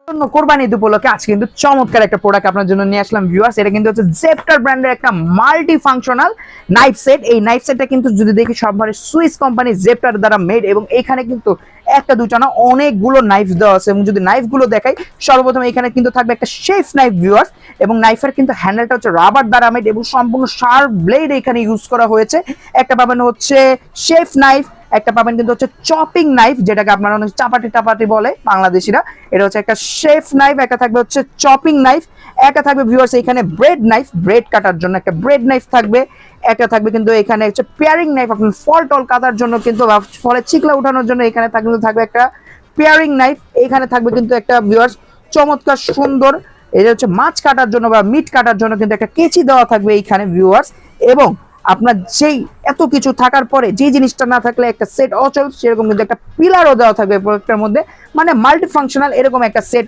কোরবানি ঈদ উপলক্ষে আজকে কিন্তু চমৎকার একটা প্রোডাক্ট আপনার জন্য নিয়ে আসলাম ভিউয়ার্স। এটা কিন্তু হচ্ছে জেপ্টার ব্র্যান্ডের একটা মাল্টি ফাংশনাল নাইফ সেট। এই নাইফ সেটটা কিন্তু যদি দেখি সবভাবে সুইস কোম্পানি জেপ্টার দ্বারা মেড, এবং এখানে কিন্তু একটা দুটো না অনেকগুলো নাইফ দেওয়া আছে। এবং যদি নাইফগুলো দেখাই, সর্বপ্রথম এখানে কিন্তু থাকবে একটা শেফ নাইফ ভিউয়ার্স, এবং নাইফের কিন্তু হ্যান্ডেলটা হচ্ছে রাবার দ্বারা মেড এবং সম্পূর্ণ শার্প ব্লেড এখানে ইউজ করা হয়েছে। একটা পাবেন হচ্ছে শেফ নাইফ, একটা পাবেন কিন্তু হচ্ছে চপিং নাইফ, যেটাকে আপনারা অনেক চাপাটি টাপাটি বলে বাংলাদেশিরা। এটা হচ্ছে একটা শেফ নাইফ, একটা থাকবে হচ্ছে চপিং নাইফ, একটা থাকবে ভিউয়ার্স এখানে ব্রেড নাইফ, ব্রেড কাটার জন্য একটা ব্রেড নাইফ থাকবে, একটা থাকবে কিন্তু এখানে হচ্ছে পেয়ারিং নাইফ, আপনার ফল টল কাটার জন্য কিন্তু ফলে চিকলা উঠানোর জন্য এখানে থাকবে একটা পেয়ারিং নাইফ। এখানে থাকবে কিন্তু একটা ভিউয়ার্স চমৎকার সুন্দর, এটা হচ্ছে মাছ কাটার জন্য বা মিট কাটার জন্য কিন্তু একটা কেচি দেওয়া থাকবে এইখানে ভিউয়ার্স। এবং আপনার যেই এত কিছু থাকার পরে যে জিনিসটা না থাকলে একটা সেট অচল, সেরকম কিন্তু একটা পিলারও দেওয়া থাকবে প্রোডাক্টের মধ্যে, মানে মাল্টি ফাংশনাল এরকম একটা সেট।